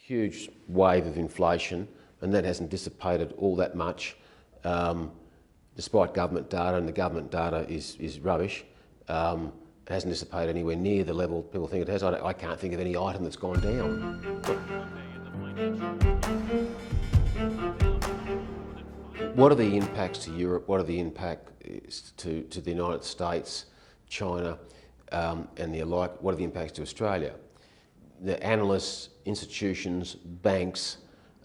huge wave of inflation, and that hasn't dissipated all that much, despite government data, and the government data is rubbish. It hasn't dissipated anywhere near the level people think it has. I can't think of any item that's gone down. What are the impacts to Europe? What are the impacts to the United States, China, and the alike? What are the impacts to Australia? The analysts, institutions, banks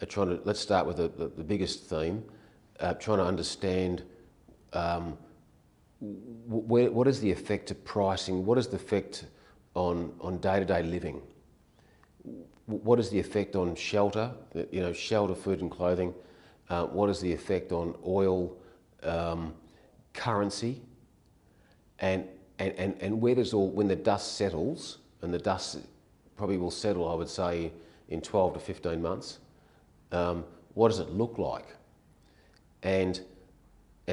are trying to, let's start with the biggest theme, trying to understand what is the effect of pricing, what is the effect on day-to-day living, what is the effect on shelter, shelter, food and clothing, what is the effect on oil, currency, and where does when the dust settles, and the dust probably will settle, I would say, in 12 to 15 months, what does it look like? And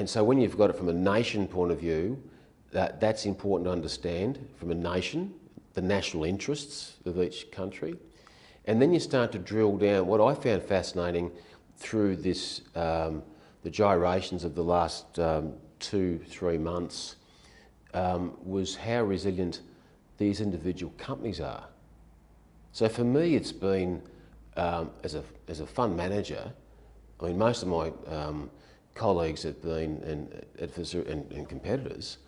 so when you've got it from a nation point of view, that's important to understand from a nation, the national interests of each country. And then you start to drill down. What I found fascinating through this, the gyrations of the last 2-3 months, was how resilient these individual companies are. So for me, it's been, as a fund manager, I mean, most of my colleagues have been, and competitors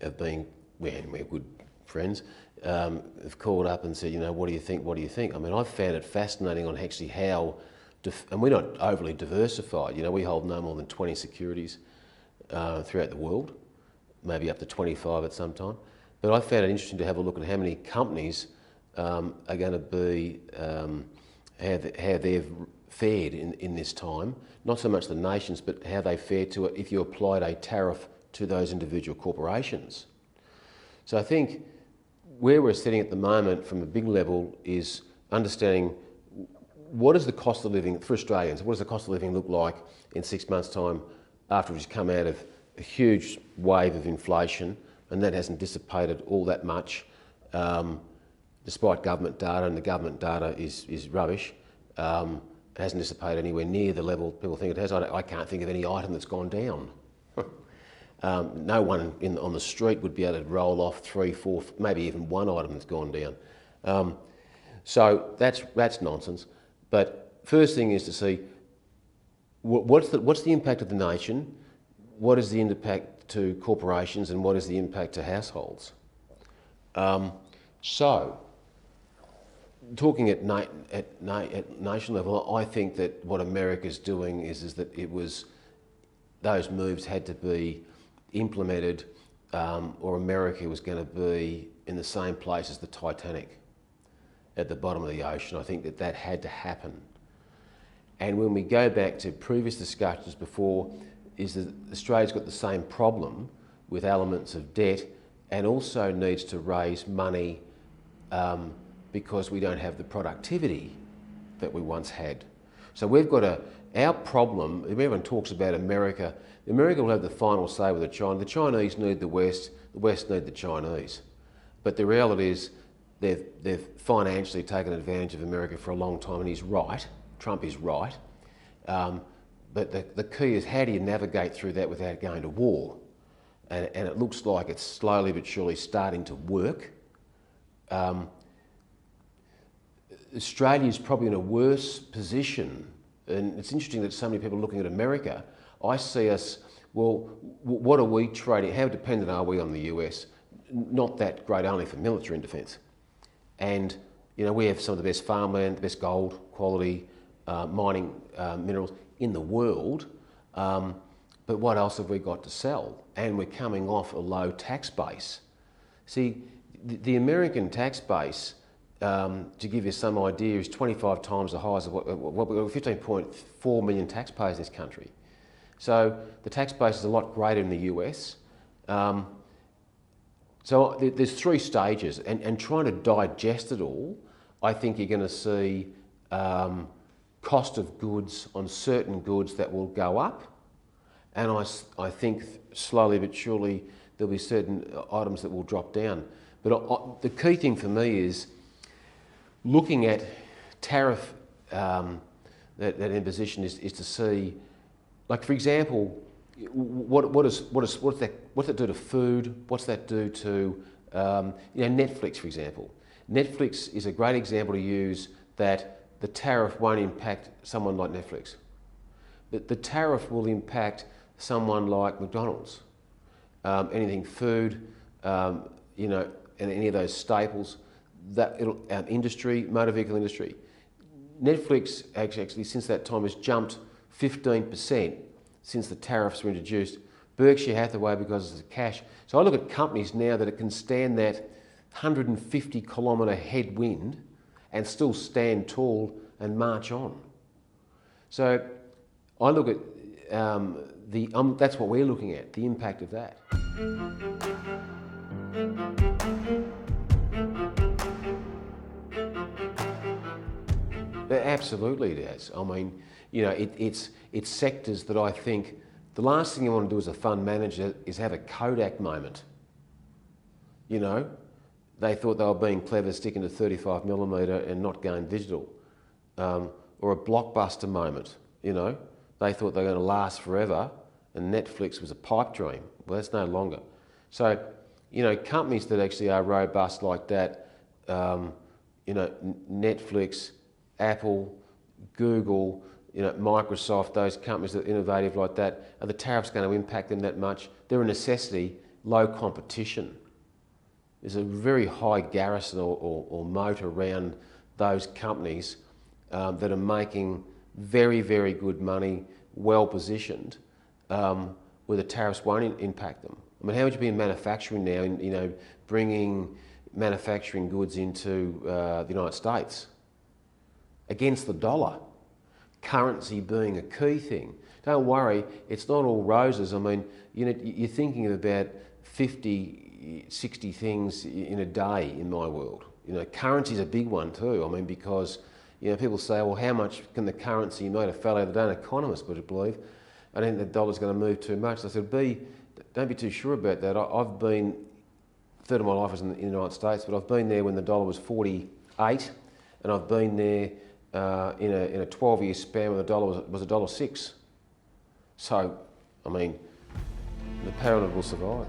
have been, we're good friends, have called up and said, what do you think, what do you think? I mean, I've found it fascinating on actually how, and we're not overly diversified, we hold no more than 20 securities throughout the world, maybe up to 25 at some time. But I found it interesting to have a look at how many companies are going to be, how they've fared in this time, not so much the nations, but how they fared to it if you applied a tariff to those individual corporations. So I think where we're sitting at the moment from a big level is understanding what is the cost of living for Australians, what does the cost of living look like in 6 months' time after we've come out of a huge wave of inflation, and that hasn't dissipated all that much, despite government data, and the government data is rubbish. It hasn't dissipated anywhere near the level people think it has. I can't think of any item that's gone down. No one on the street would be able to roll off 3, 4, maybe even one item that's gone down. So that's nonsense. But first thing is to see what's the impact of the nation, what is the impact to corporations, and what is the impact to households. So, talking at nation level, I think that what America's doing is that those moves had to be implemented, or America was going to be in the same place as the Titanic at the bottom of the ocean. I think that had to happen. And when we go back to previous discussions before, is that Australia's got the same problem with elements of debt, and also needs to raise money because we don't have the productivity that we once had. So we've got our problem, everyone talks about America will have the final say with China. The Chinese need the West need the Chinese. But the reality is they've financially taken advantage of America for a long time, and he's right, Trump is right. But the key is, how do you navigate through that without going to war? And it looks like it's slowly but surely starting to work. Australia's probably in a worse position, and it's interesting that so many people are looking at America. I see us, well, what are we trading? How dependent are we on the US? Not that great, only for military and defence. And we have some of the best farmland, the best gold quality mining minerals in the world. But what else have we got to sell? And we're coming off a low tax base. See, the American tax base, to give you some idea, is 25 times the high as what we've got, 15.4 million taxpayers in this country. So the tax base is a lot greater in the US. So there's 3 stages, and trying to digest it all, I think you're going to see cost of goods on certain goods that will go up. And I think slowly but surely there'll be certain items that will drop down. But the key thing for me is looking at tariff that imposition is to see, like for example, what's that do to food? What's that do to Netflix, for example? Netflix is a great example to use that the tariff won't impact someone like Netflix. But the tariff will impact someone like McDonald's. Anything food, and any of those staples, industry, motor vehicle industry. Netflix actually since that time has jumped 15% since the tariffs were introduced. Berkshire Hathaway because of the cash. So I look at companies now that can stand that 150 kilometre headwind and still stand tall and march on. So I look at that's what we're looking at, the impact of that. Absolutely it has. I mean, it's sectors that I think the last thing you want to do as a fund manager is have a Kodak moment. They thought they were being clever sticking to 35mm and not going digital. Or a Blockbuster moment, They thought they were going to last forever and Netflix was a pipe dream. Well, that's no longer. So, companies that actually are robust like that, Netflix, Apple, Google, Microsoft, those companies that are innovative like that, are the tariffs going to impact them that much? They're a necessity, low competition. There's a very high garrison or moat around those companies that are making very, very good money, well positioned, where the tariffs won't impact them. I mean, how would you be in manufacturing now, bringing manufacturing goods into the United States against the dollar? Currency being a key thing. Don't worry, it's not all roses. I mean, you're thinking of about 50, 60 things in a day in my world. Currency's a big one too. I mean, because people say, well, how much can the currency move? A fellow that don't economists would believe. I think the dollar's going to move too much. I said, don't be too sure about that. I've been, a third of my life was in the United States, but I've been there when the dollar was 48, and I've been there in a 12-year span when the dollar was $1.06. So, I mean, the parallel will survive.